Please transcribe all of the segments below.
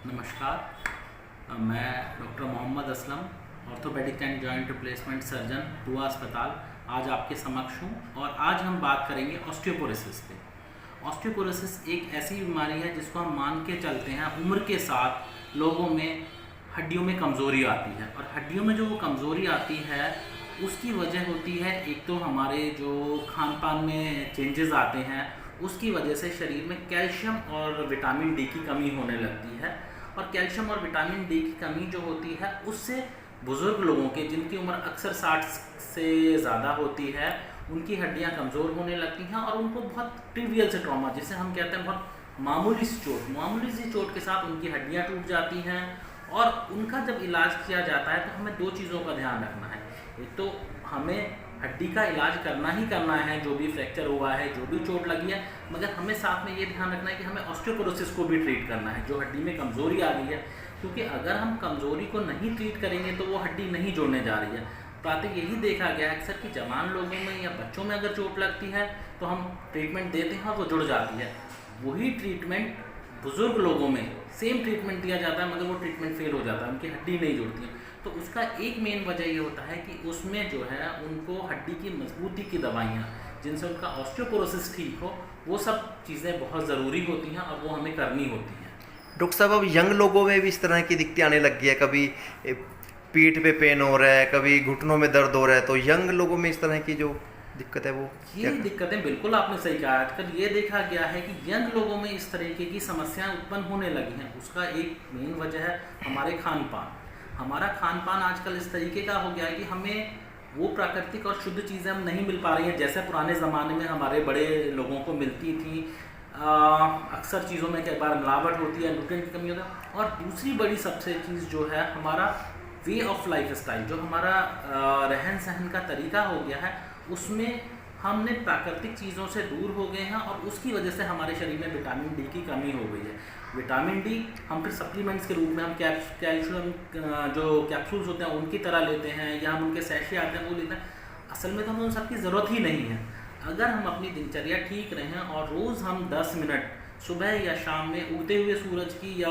नमस्कार। मैं doctor Mohammad Aslam, orthopaedic and joint replacement surgeon, Dua अस्पताल, आज आपके समक्ष हूँ। और आज हम बात करेंगे ऑस्टियोपोरोसिस पे। ऑस्टियोपोरोसिस एक ऐसी बीमारी है जिसको हम मान के चलते हैं उम्र के साथ लोगों में हड्डियों में कमज़ोरी आती है। और हड्डियों में जो वो कमज़ोरी आती है उसकी वजह होती है, एक तो हमारे जो खान पान में चेंजेस आते हैं उसकी वजह से शरीर में कैल्शियम और विटामिन डी की कमी होने लगती है। और कैल्शियम और विटामिन डी की कमी जो होती है उससे बुज़ुर्ग लोगों के, जिनकी उम्र अक्सर 60 से ज़्यादा होती है, उनकी हड्डियां कमज़ोर होने लगती हैं और उनको बहुत ट्रिवियल से ट्रॉमा, जिसे हम कहते हैं बहुत मामूली सी चोट के साथ उनकी हड्डियां टूट जाती हैं। और उनका जब इलाज किया जाता है तो हमें दो चीज़ों का ध्यान रखना है। एक तो हमें हड्डी का इलाज करना ही करना है, जो भी फ्रैक्चर हुआ है, जो भी चोट लगी है, मगर हमें साथ में ये ध्यान रखना है कि हमें ऑस्टियोपोरोसिस को भी ट्रीट करना है, जो हड्डी में कमज़ोरी आ गई है। क्योंकि अगर हम कमज़ोरी को नहीं ट्रीट करेंगे तो वो हड्डी नहीं जोड़ने जा रही है। प्रातः यही देखा गया है अक्सर कि जवान लोगों में या बच्चों में अगर चोट लगती है तो हम ट्रीटमेंट देते हैं और वो जुड़ जाती है। वही ट्रीटमेंट बुज़ुर्ग लोगों में सेम ट्रीटमेंट दिया जाता है मगर वो ट्रीटमेंट फेल हो जाता है, उनकी हड्डी नहीं जुड़ती है। तो उसका एक मेन वजह ये होता है कि उसमें जो है उनको हड्डी की मजबूती की दवाइयाँ, जिनसे उनका ऑस्टियोपोरोसिस ठीक हो, वो सब चीज़ें बहुत ज़रूरी होती हैं और वो हमें करनी होती हैं। डॉक्टर साहब, अब यंग लोगों में भी इस तरह की दिक्कतें आने लग गई है। कभी पीठ पे पेन हो रहा है, कभी घुटनों में दर्द हो रहा है, तो यंग लोगों में इस तरह की जो दिक्कत है वो ये दिक्कतें बिल्कुल आपने सही कहा। आजकल ये देखा गया है कि यंग लोगों में इस तरीके की समस्याएं उत्पन्न होने लगी हैं। उसका एक मेन वजह है हमारे खान पान। हमारा खान पान आजकल इस तरीके का हो गया है कि हमें वो प्राकृतिक और शुद्ध चीज़ें हम नहीं मिल पा रही हैं जैसे पुराने ज़माने में हमारे बड़े लोगों को मिलती थी। अक्सर चीज़ों में कई बार मिलावट होती है, न्यूट्रिएंट की कमी होती है। और दूसरी बड़ी सबसे चीज़ जो है हमारा वे ऑफ लाइफ स्टाइल, जो हमारा रहन सहन का तरीका हो गया है, उसमें हमने प्राकृतिक चीज़ों से दूर हो गए हैं और उसकी वजह से हमारे शरीर में विटामिन डी की कमी हो गई है। विटामिन डी हम फिर सप्लीमेंट्स के रूप में हम कैल्शियम जो कैप्सूल्स होते हैं उनकी तरह लेते हैं, या हम उनके सैशे आते हैं वो लेते हैं। असल में तो हमें उन सब की ज़रूरत ही नहीं है। अगर हम अपनी दिनचर्या ठीक रहें और रोज़ हम 10 मिनट सुबह या शाम में उगते हुए सूरज की या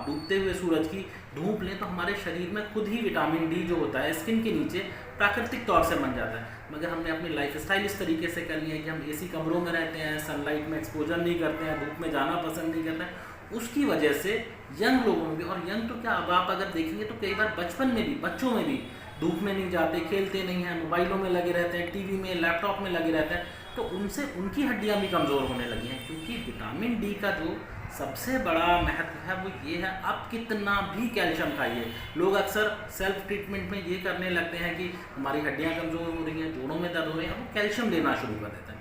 डूबते हुए सूरज की धूप लें तो हमारे शरीर में खुद ही विटामिन डी जो होता है स्किन के नीचे प्राकृतिक तौर से बन जाता है। मगर हमने अपनी लाइफ स्टाइल इस तरीके से कर ली है कि हम एसी कमरों में रहते हैं, सनलाइट में एक्सपोजर नहीं करते हैं, धूप में जाना पसंद नहीं करते हैं। उसकी वजह से यंग लोगों में भी, और यंग तो क्या, अब आप अगर देखेंगे तो कई बार बचपन में भी, बच्चों में भी धूप में नहीं जाते, खेलते नहीं हैं, मोबाइलों में लगे रहते हैं, टीवी में, लैपटॉप में लगे रहते हैं, तो उनसे उनकी हड्डियां भी कमज़ोर होने लगी हैं। क्योंकि विटामिन डी का जो सबसे बड़ा महत्व है वो ये है, आप कितना भी कैल्शियम खाइए। लोग अक्सर सेल्फ ट्रीटमेंट में ये करने लगते हैं कि हमारी हड्डियां कमज़ोर हो रही हैं, जोड़ों में दर्द हो रही है, वो कैल्शियम लेना शुरू कर देते हैं।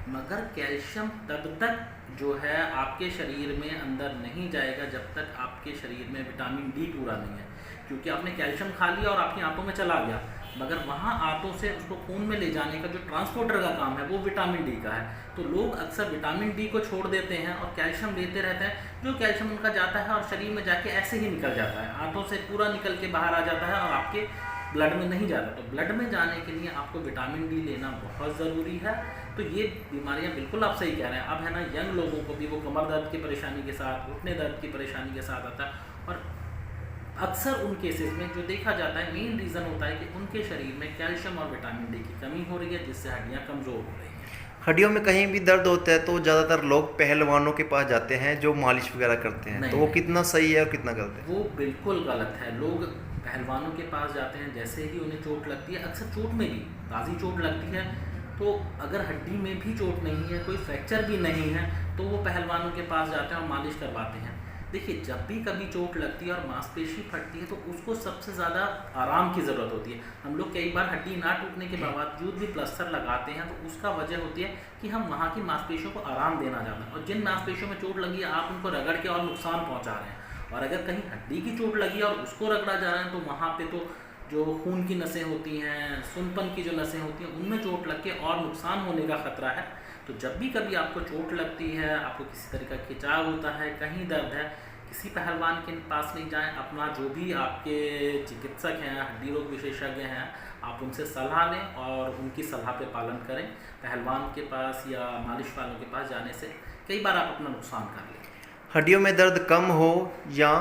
मगर कैल्शियम तब तक जो है आपके शरीर में अंदर नहीं जाएगा जब तक आपके शरीर में विटामिन डी पूरा नहीं है। क्योंकि आपने कैल्शियम खा लिया और आपकी आंतों में चला गया, मगर वहाँ आंतों से उसको खून में ले जाने का जो ट्रांसपोर्टर का काम है वो विटामिन डी का है। तो लोग अक्सर विटामिन डी को छोड़ देते हैं और कैल्शियम लेते रहते हैं। जो कैल्शियम उनका जाता है और शरीर में जाके ऐसे ही निकल जाता है, आंतों से पूरा निकल के बाहर आ जाता है और आपके ब्लड में नहीं जाता। तो ब्लड में जाने के लिए आपको विटामिन डी लेना बहुत ज़रूरी है। तो ये बीमारियां बिल्कुल आप सही कह रहे हैं। अब है ना, यंग लोगों को भी वो कमर दर्द की परेशानी के साथ, घुटने दर्द की परेशानी के साथ आता है। और अक्सर उन केसेस में जो देखा जाता है, मेन रीज़न होता है कि उनके शरीर में कैल्शियम और विटामिन डी की कमी हो रही है, जिससे हड्डियाँ कमज़ोर हो रही हैं। हड्डियों में कहीं भी दर्द होता है तो ज़्यादातर लोग पहलवानों के पास जाते हैं जो मालिश वगैरह करते हैं, तो वो कितना सही है और कितना गलत है? वो बिल्कुल गलत है। लोग पहलवानों के पास जाते हैं, जैसे ही उन्हें चोट लगती है, अक्सर चोट में भी ताज़ी चोट लगती है, तो अगर हड्डी में भी चोट नहीं है, कोई फ्रैक्चर भी नहीं है, तो वो पहलवानों के पास जाते हैं और मालिश करवाते हैं। देखिए, जब भी कभी चोट लगती है और मांसपेशी फटती है तो उसको सबसे ज़्यादा आराम की ज़रूरत होती है। हम लोग कई बार हड्डी ना टूटने के बावजूद भी प्लास्टर लगाते हैं, तो उसका वजह होती है कि हम वहाँ की मांसपेशियों को आराम देना चाहते हैं। और जिन मांसपेशियों में चोट लगी है आप उनको रगड़ के और नुकसान पहुँचा रहे हैं। और अगर कहीं हड्डी की चोट लगी है और उसको रगड़ा जा रहा है तो वहाँ पे तो जो खून की नसें होती हैं, सुनपन की जो नसें होती हैं, उनमें चोट लग के और नुकसान होने का खतरा है। तो जब भी कभी आपको चोट लगती है, आपको किसी तरह का खिंचाव होता है, कहीं दर्द है, किसी पहलवान के पास नहीं जाएं। अपना जो भी आपके चिकित्सक हैं, हड्डी रोग विशेषज्ञ हैं, आप उनसे सलाह लें और उनकी सलाह पे पालन करें। पहलवान के पास या मालिश वालों के पास जाने से कई बार आप अपना नुकसान कर लें। हड्डियों में दर्द कम हो या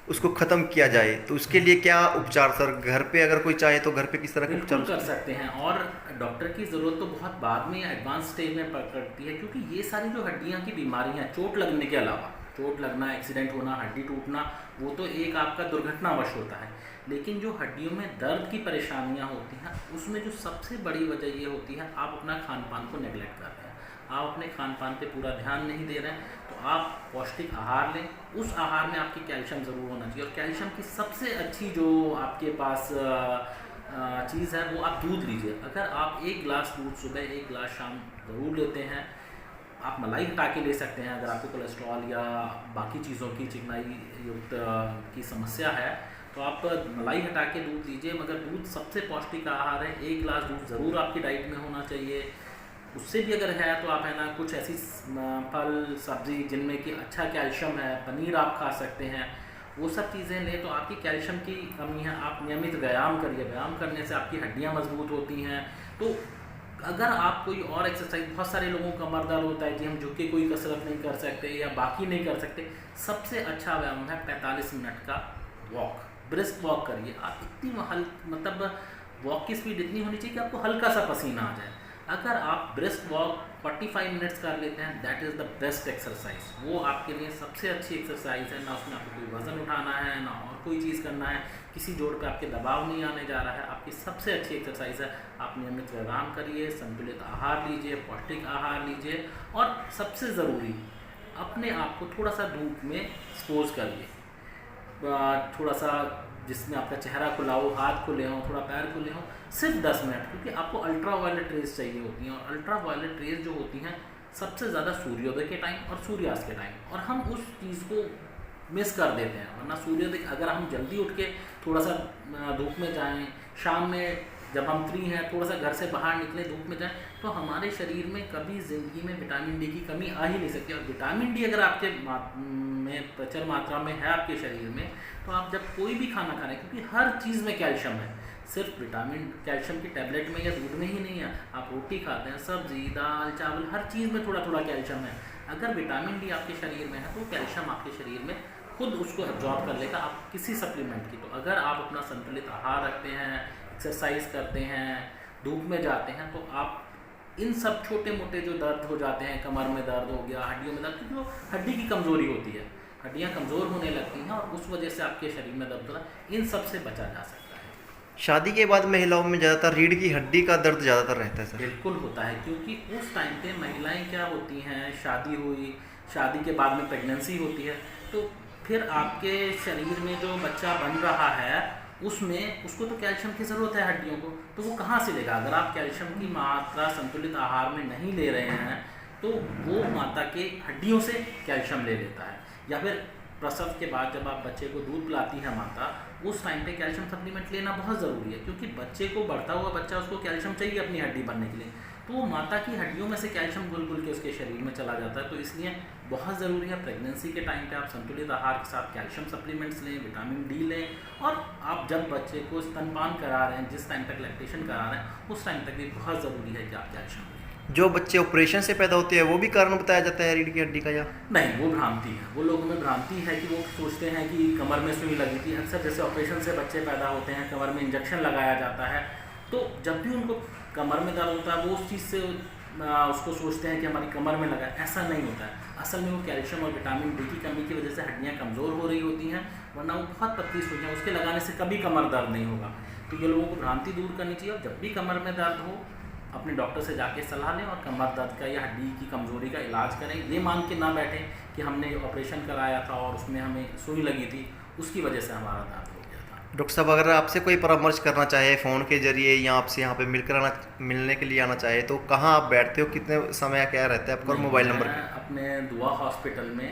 उसको ख़त्म किया जाए, तो उसके लिए क्या उपचार सर, घर पे अगर कोई चाहे तो घर पे किस तरह के बिल्कुल उपचार? कर सकते हैं, और डॉक्टर की ज़रूरत तो बहुत बाद में एडवांस स्टेज में पड़ती है, क्योंकि ये सारी जो हड्डियाँ की बीमारियाँ, चोट लगने के अलावा, चोट लगना, एक्सीडेंट होना, हड्डी टूटना, वो तो एक आपका दुर्घटनावश होता है, लेकिन जो हड्डियों में दर्द की परेशानियाँ होती हैं, उसमें जो सबसे बड़ी वजह ये होती है, आप अपना खान पान को नेगलेक्ट कर रहे हैं, आप अपने खान पान पे पूरा ध्यान नहीं दे रहे हैं। तो आप पौष्टिक आहार लें, उस आहार में आपकी कैल्शियम ज़रूर होना चाहिए, और कैल्शियम की सबसे अच्छी जो आपके पास चीज़ है वो आप दूध लीजिए। अगर आप 1 गिलास दूध सुबह, 1 गिलास शाम ज़रूर लेते हैं, आप मलाई हटा के ले सकते हैं अगर आपको कोलेस्ट्रॉल या बाकी चीज़ों की चिकनाई युक्त की समस्या है, तो आप मलाई हटा के दूध लीजिए। मगर दूध सबसे पौष्टिक आहार है, 1 गिलास दूध ज़रूर आपकी डाइट में होना चाहिए। उससे भी अगर है तो आप है ना कुछ ऐसी फल सब्ज़ी जिनमें कि अच्छा कैल्शियम है, पनीर आप खा सकते हैं, वो सब चीज़ें लें तो आपकी कैल्शियम की कमी है। आप नियमित व्यायाम करिए, व्यायाम करने से आपकी हड्डियाँ मजबूत होती हैं। तो अगर आप कोई और एक्सरसाइज, बहुत सारे लोगों को कमर दर्द होता है कि हम झुक के कोई कसरत नहीं कर सकते या बाकी नहीं कर सकते, सबसे अच्छा व्यायाम है 45 मिनट का वॉक, ब्रिस्क वॉक करिए आप। इतनी मतलब वॉक की स्पीड इतनी होनी चाहिए कि आपको हल्का सा पसीना आ जाए। अगर आप ब्रिस्क वॉक 45 मिनट्स कर लेते हैं, that is the best exercise. वो आपके लिए सबसे अच्छी एक्सरसाइज है। ना उसमें आपको कोई वज़न उठाना है, ना और कोई चीज़ करना है, किसी जोड़ पे आपके दबाव नहीं आने जा रहा है, आपकी सबसे अच्छी एक्सरसाइज है। आप नियमित व्यायाम करिए, संतुलित आहार लीजिए, पौष्टिक आहार लीजिए, और सबसे ज़रूरी अपने आप को थोड़ा सा धूप में एक्सपोज करिए, थोड़ा सा जिसमें आपका चेहरा खुला हो, हाथ खुले हों, थोड़ा पैर खुले हों, सिर्फ 10 मिनट, क्योंकि आपको अल्ट्रा वायलेट रेज चाहिए होती हैं, और अल्ट्रा वायलेट रेज जो होती हैं सबसे ज़्यादा सूर्योदय के टाइम और सूर्यास्त के टाइम, और हम उस चीज़ को मिस कर देते हैं। वरना सूर्योदय अगर हम जल्दी उठ के थोड़ा सा धूप में जाएं, शाम में जब हम फ्री हैं थोड़ा सा घर से बाहर निकलें, धूप में जाएं, तो हमारे शरीर में कभी ज़िंदगी में विटामिन डी की कमी आ ही नहीं सकती। और विटामिन डी अगर आपके में प्रचुर मात्रा में है आपके शरीर में, तो आप जब कोई भी खाना खा रहे हैं, क्योंकि हर चीज़ में कैल्शियम है, सिर्फ विटामिन कैल्शियम की टैबलेट में या दूध में ही नहीं है। आप रोटी खाते हैं, सब्जी, दाल, चावल, हर चीज़ में थोड़ा थोड़ा कैल्शियम है। अगर विटामिन डी आपके शरीर में है तो कैल्शियम आपके शरीर में खुद उसको एब्जॉर्ब कर लेगा, आप किसी सप्लीमेंट की। तो अगर आप अपना संतुलित आहार रखते हैं, एक्सरसाइज करते हैं, धूप में जाते हैं, तो आप इन सब छोटे मोटे जो दर्द हो जाते हैं, कमर में दर्द हो गया, हड्डियों में दर्द, क्योंकि वो हड्डी की कमज़ोरी होती है, हड्डियाँ कमज़ोर होने लगती हैं और उस वजह से आपके शरीर में दर्द होता है, इन सब से बचा जा सकता है। शादी के बाद महिलाओं में ज़्यादातर रीढ़ की हड्डी का दर्द ज़्यादातर रहता है सर? बिल्कुल होता है, क्योंकि उस टाइम पे महिलाएं क्या होती हैं, शादी हुई, शादी के बाद में प्रेगनेंसी होती है, तो फिर आपके शरीर में जो बच्चा बन रहा है उसमें उसको तो कैल्शियम की ज़रूरत है हड्डियों को, तो वो कहाँ से लेगा? अगर आप कैल्शियम की मात्रा संतुलित आहार में नहीं ले रहे हैं तो वो माता के हड्डियों से कैल्शियम ले लेता है। या फिर प्रसव के बाद जब आप बच्चे को दूध पिलाती है माता, उस टाइम पे कैल्शियम सप्लीमेंट लेना बहुत ज़रूरी है, क्योंकि बच्चे को, बढ़ता हुआ बच्चा, उसको कैल्शियम चाहिए अपनी हड्डी बनने के लिए, तो वो माता की हड्डियों में से कैल्शियम घुल घुल के उसके शरीर में चला जाता है। तो इसलिए बहुत ज़रूरी है प्रेगनेंसी के टाइम पे आप संतुलित आहार के साथ कैल्शियम सप्लीमेंट्स लें, विटामिन डी लें, और आप जब बच्चे को स्तनपान करा रहे हैं, जिस टाइम तक लैक्टेशन करा रहे हैं, उस टाइम तक भी बहुत ज़रूरी है कि आप कैल्शियम लें। जो बच्चे ऑपरेशन से पैदा होते हैं वो भी कारण बताया जाता है रीढ़ की हड्डी का? या नहीं, वो भ्रांति है। वो लोगों में भ्रांति है कि वो सोचते हैं कि कमर में सुई लगी थी। अक्सर जैसे ऑपरेशन से बच्चे पैदा होते हैं, कमर में इंजेक्शन लगाया जाता है, तो जब भी उनको कमर में दर्द होता है वो उस चीज़ से उसको सोचते हैं कि हमारी कमर में लगा है। ऐसा नहीं होता है। असल में वो कैल्शियम और विटामिन डी की कमी की वजह से हड्डियाँ कमज़ोर हो रही होती हैं, वरना वो बहुत पतली सुइयाँ, उसके लगाने से कभी कमर दर्द नहीं होगा। तो ये लोगों को भ्रांति दूर करनी चाहिए, और जब भी कमर में दर्द हो अपने डॉक्टर से जाके सलाह लें और कमर दर्द का या हड्डी की कमज़ोरी का इलाज करें। ये मान के ना बैठें कि हमने ऑपरेशन कराया था और उसमें हमें सुई लगी थी, उसकी वजह से हमारा दर्द हो गया था। डॉक्टर साहब, अगर आपसे कोई परामर्श करना चाहे फ़ोन के जरिए या आपसे यहाँ पे मिलने के लिए आना चाहे, तो कहाँ आप बैठते हो, कितने समय क्या रहता है आपका, और मोबाइल नंबर? मैं अपने दुआ हॉस्पिटल में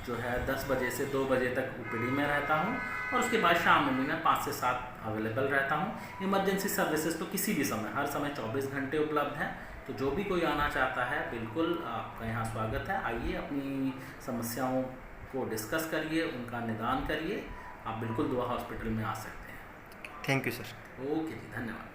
जो है 10 बजे से 2 बजे तक ओपीडी में रहता हूँ, और उसके बाद शाम में मैं 5 से 7 अवेलेबल रहता हूँ। इमरजेंसी सर्विसेज तो किसी भी समय, हर समय 24 घंटे उपलब्ध हैं। तो जो भी कोई आना चाहता है, बिल्कुल आपका यहाँ स्वागत है। आइए, अपनी समस्याओं को डिस्कस करिए, उनका निदान करिए। आप बिल्कुल दुआ हॉस्पिटल में आ सकते हैं। Thank you sir. ओके जी, धन्यवाद।